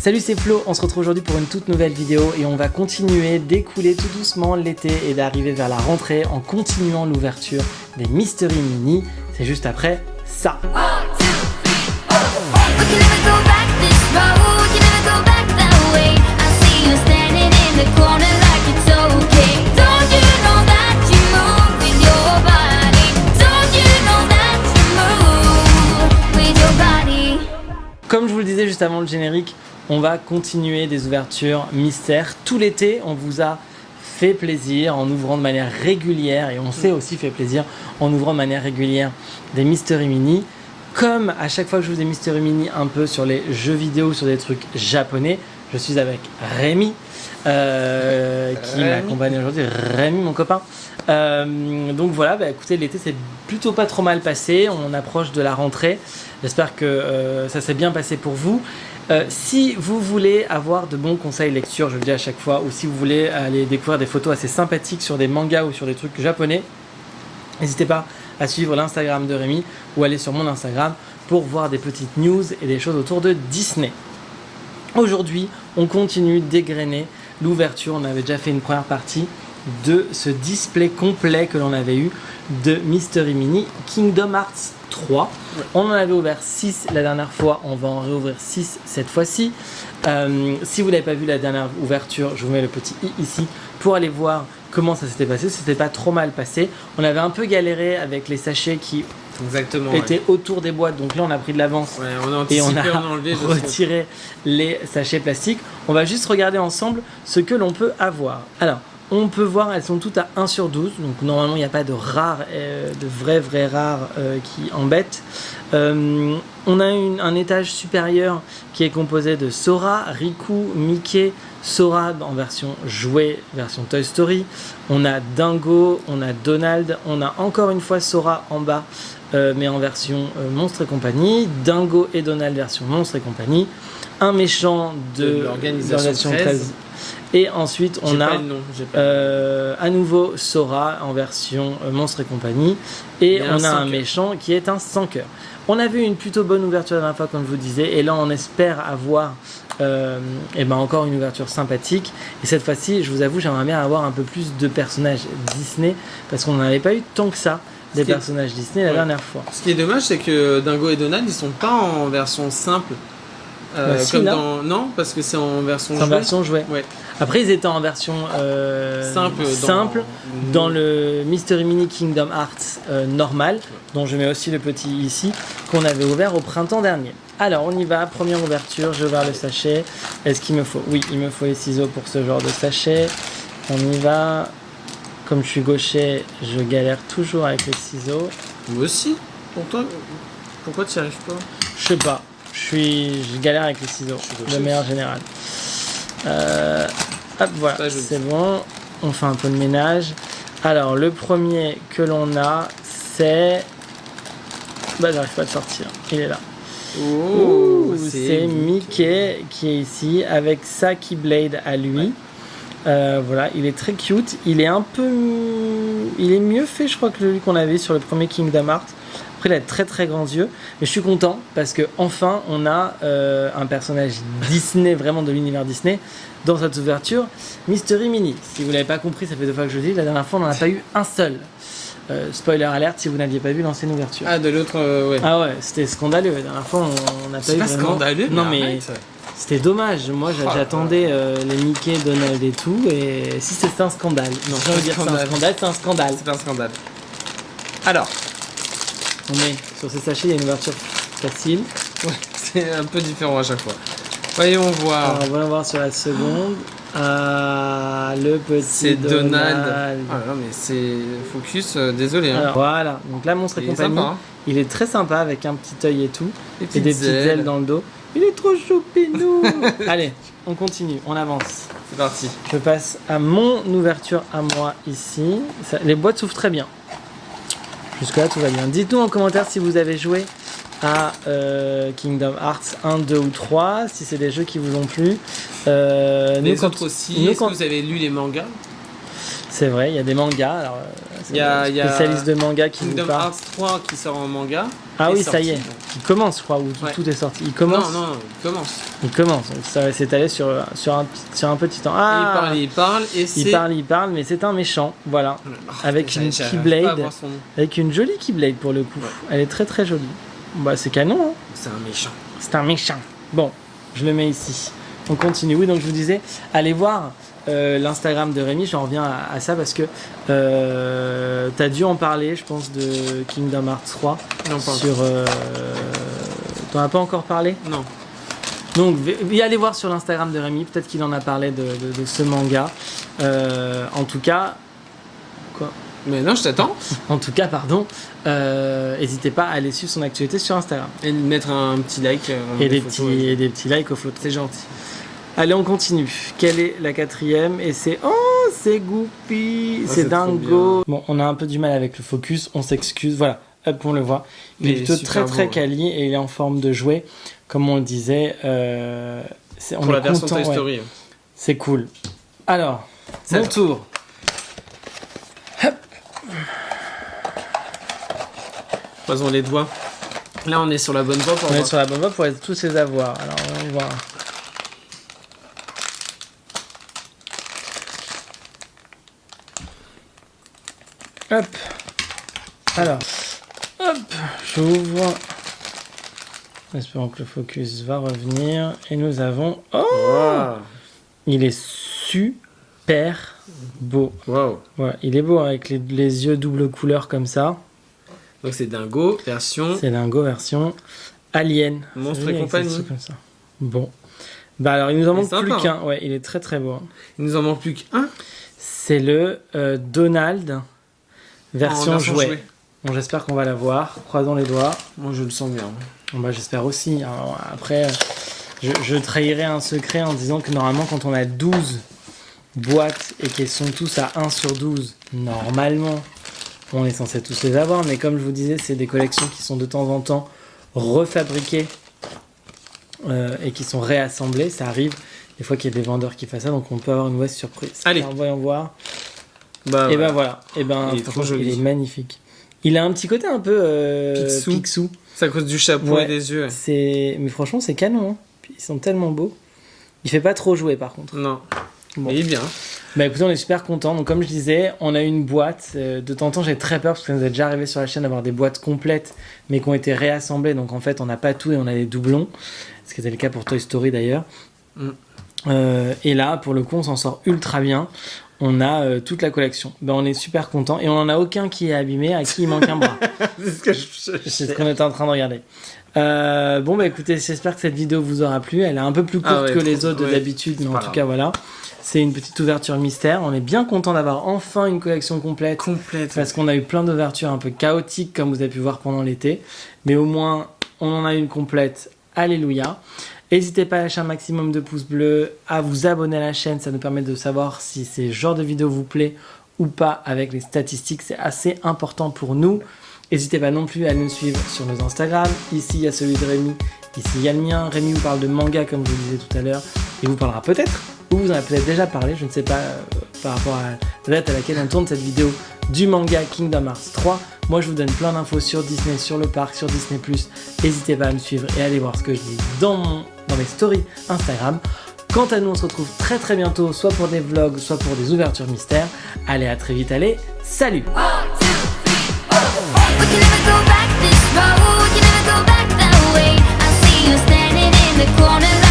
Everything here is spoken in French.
Salut, c'est Flo, on se retrouve aujourd'hui pour une toute nouvelle vidéo et on va continuer d'écouler tout doucement l'été et d'arriver vers la rentrée en continuant l'ouverture des Mystery Mini. C'est juste après ça. Comme je vous le disais juste avant le générique, on va continuer des ouvertures mystères. Tout l'été, on vous a fait plaisir en ouvrant de manière régulière et on s'est aussi fait plaisir en ouvrant de manière régulière des Mystery Mini. Comme à chaque fois que je vous des Mystery Mini un peu sur les jeux vidéo, sur des trucs japonais, je suis avec Rémi qui m'accompagne aujourd'hui. Rémi, mon copain. Donc voilà, écoutez, l'été s'est plutôt pas trop mal passé. On approche de la rentrée. J'espère que ça s'est bien passé pour vous. Si vous voulez avoir de bons conseils lecture, je le dis à chaque fois, ou si vous voulez aller découvrir des photos assez sympathiques sur des mangas ou sur des trucs japonais, n'hésitez pas à suivre l'Instagram de Rémi ou aller sur mon Instagram pour voir des petites news et des choses autour de Disney. Aujourd'hui, on continue d'égrener l'ouverture. On avait déjà fait une première partie de ce display complet que l'on avait eu de Mystery Mini Kingdom Hearts 3. Ouais. On en avait ouvert 6 la dernière fois, on va en réouvrir 6 cette fois-ci. Si vous n'avez pas vu la dernière ouverture, je vous mets le petit i ici pour aller voir comment ça s'était passé. C'était pas trop mal passé. On avait un peu galéré avec les sachets qui étaient autour des boîtes, donc là on a pris de l'avance et on a retiré les sachets plastiques. On va juste regarder ensemble ce que l'on peut avoir. Alors, on peut voir, elles sont toutes à 1 sur 12, donc normalement il n'y a pas de rares, de vrais rares qui embêtent. On a un étage supérieur qui est composé de Sora, Riku, Mickey, Sora en version jouet, version Toy Story. On a Dingo, on a Donald, on a encore une fois Sora en bas, mais en version Monstres et compagnie. Dingo et Donald version Monstres et compagnie. Un méchant de l'organisation 13. Et ensuite, on a à nouveau Sora en version Monstres et compagnie. Et on a un méchant qui est un sans cœur. On a vu une plutôt bonne ouverture la dernière fois, comme je vous disais. Et là, on espère avoir encore une ouverture sympathique. Et cette fois-ci, je vous avoue, j'aimerais bien avoir un peu plus de personnages Disney. Parce qu'on n'en avait pas eu tant que ça, des personnages Disney la dernière fois. Ce qui est dommage, c'est que Dingo et Donald, ils sont pas en version simple. Non, parce que c'est en version jouet. En version jouet. Ouais. Après, ils étaient en version simple dans le Mystery Mini Kingdom Hearts normal, dont je mets aussi le petit ici, qu'on avait ouvert au printemps dernier. Alors, on y va. Première ouverture, je vais ouvrir le sachet. Est-ce qu'il me faut ? Oui, il me faut les ciseaux pour ce genre de sachet. On y va. Comme je suis gaucher, je galère toujours avec les ciseaux. Moi aussi. Pourquoi tu n'y arrives pas ? Je sais pas. Je galère avec les ciseaux, de manière générale. Hop, voilà, c'est bon. On fait un peu de ménage. Alors, le premier que l'on a, c'est... j'arrive pas à le sortir. Il est là. C'est Mickey qui est ici, avec sa Keyblade à lui. Voilà, il est très cute. Il est mieux fait, je crois, que celui qu'on avait sur le premier Kingdom Hearts. Après, il a très très grands yeux, mais je suis content parce que enfin on a un personnage Disney, vraiment de l'univers Disney, dans cette ouverture Mystery Mini. Si vous l'avez pas compris, ça fait 2 fois que je le dis, la dernière fois on n'en a pas eu un seul. Spoiler alert si vous n'aviez pas vu l'ancienne ouverture. Ah, de l'autre, ouais. Ah ouais, c'était scandaleux. La dernière fois on n'a pas eu vraiment... scandaleux. Non mais c'était dommage. Moi j'attendais les Mickey, Donald et tout, et si c'était un scandale. Non, j'ai envie de dire c'est un scandale, c'est un scandale. C'est un scandale. Alors. On met sur ces sachets, il y a une ouverture facile. Ouais, c'est un peu différent à chaque fois. Voyons voir. Alors, on va voir sur la seconde. Le petit c'est Donald. Ah non, mais c'est focus, désolé. Alors, voilà, donc la Monstre et compagnie. Sympa, hein. Il est très sympa avec un petit œil et tout. Et des petites ailes dans le dos. Il est trop choupinou. Allez, on continue, on avance. C'est parti. Je passe à mon ouverture à moi ici. Les boîtes s'ouvrent très bien. Jusque-là, tout va bien. Dites-nous en commentaire si vous avez joué à Kingdom Hearts 1, 2 ou 3, si c'est des jeux qui vous ont plu. Les autres aussi. Est-ce que vous avez lu les mangas ? C'est vrai, il y a des mangas. Alors, il y a spécialiste de manga qui Kingdom nous parle. Hearts 3 qui sort en manga. Ah oui, ça y est. Il commence, je crois, ou tout est sorti. Il commence. Non, il commence. Il commence. Donc ça va s'étaler sur un petit temps. Ah, il parle, et c'est... Il parle, mais c'est un méchant. Voilà. Avec une Keyblade. Avec une jolie Keyblade pour le coup. Ouais. Elle est très très jolie. Bah, c'est canon, hein. C'est un méchant. C'est un méchant. Bon, je le mets ici. On continue. Oui, donc je vous disais, allez voir l'Instagram de Rémi. J'en reviens à ça parce que t'as dû en parler, je pense, de Kingdom Hearts 3. Non, pas sur. T'en as pas encore parlé ? Non. Donc, allez voir sur l'Instagram de Rémi. Peut-être qu'il en a parlé de ce manga. En tout cas. Quoi ? Mais non, je t'attends. En tout cas, pardon. N'hésitez pas à aller suivre son actualité sur Instagram. Et mettre un petit like. Et des petits likes au flotte. C'est gentil. Allez, on continue. Quelle est la 4e ? Et c'est... Oh, c'est Goupy, c'est dingo. Bon, on a un peu du mal avec le focus, on s'excuse. Voilà, hop, on le voit. Il est plutôt très très quali et il est en forme de jouet. Comme on le disait, pour la version Toy Story. Ouais. C'est cool. Alors, mon tour. Hop. Croisons les doigts. Là, on est sur la bonne voie on est sur la bonne voie pour être tous les avoir. Alors, on va voir. Hop. Alors, hop, j'ouvre. Espérons que le focus va revenir. Et nous avons... Oh, wow. Il est super beau. Wow. Ouais, il est beau avec les yeux double couleur comme ça. Donc c'est Dingo version... C'est Dingo version Alien. Monstre et compagnie. Comme ça. Bon. Bah alors, il nous en manque plus qu'un. Ouais, il est très très beau. Il nous en manque plus qu'un. C'est le Donald... Version jouet. Bon, j'espère qu'on va la voir. Croisons les doigts. Moi, je le sens bien. Bon, bah, j'espère aussi. Alors, après, je trahirai un secret en disant que normalement, quand on a 12 boîtes et qu'elles sont tous à 1 sur 12, normalement, on est censé tous les avoir. Mais comme je vous disais, c'est des collections qui sont de temps en temps refabriquées et qui sont réassemblées. Ça arrive des fois qu'il y a des vendeurs qui font ça, donc on peut avoir une mauvaise surprise. Allez, alors, voyons voir. Bah, et ben voilà, et ben il est trop joli. Il est magnifique. Il a un petit côté un peu Picsou. C'est à cause du chapeau et des yeux. Mais franchement, c'est canon. Hein. Ils sont tellement beaux. Il fait pas trop jouer par contre. Non. Bon. Mais il est bien. Bah écoutez, on est super contents. Donc comme je disais, on a une boîte. De temps en temps, j'ai très peur parce que ça nous est déjà arrivé sur la chaîne d'avoir des boîtes complètes, mais qui ont été réassemblées. Donc en fait, on n'a pas tout et on a des doublons. Ce qui était le cas pour Toy Story d'ailleurs. Et là, pour le coup, on s'en sort ultra bien. On a toute la collection. Ben, on est super content et on en a aucun qui est abîmé, à qui il manque un bras. C'est ce qu'on était en train de regarder. Bon, bah écoutez, j'espère que cette vidéo vous aura plu. Elle est un peu plus courte que les autres d'habitude, mais en tout cas, voilà. C'est une petite ouverture mystère. On est bien content d'avoir enfin une collection complète. Parce qu'on a eu plein d'ouvertures un peu chaotiques, comme vous avez pu voir pendant l'été. Mais au moins, on en a une complète. Alléluia. N'hésitez pas à lâcher un maximum de pouces bleus, à vous abonner à la chaîne, ça nous permet de savoir si ce genre de vidéo vous plaît ou pas avec les statistiques, c'est assez important pour nous. N'hésitez pas non plus à nous suivre sur nos Instagram, ici il y a celui de Rémi, ici il y a le mien. Rémi vous parle de manga comme je vous le disais tout à l'heure, il vous parlera peut-être, ou vous en avez peut-être déjà parlé, je ne sais pas par rapport à la date à laquelle on tourne cette vidéo, du manga Kingdom Hearts 3. Moi je vous donne plein d'infos sur Disney, sur le parc, sur Disney+. N'hésitez pas à me suivre et à aller voir ce que je dis dans mes stories Instagram. Quant à nous, on se retrouve très très bientôt, soit pour des vlogs, soit pour des ouvertures mystères. Allez, à très vite, allez, salut! 1, 2, 3, 4. We can never go back this road, we can never go back that way. I see you standing in the corner.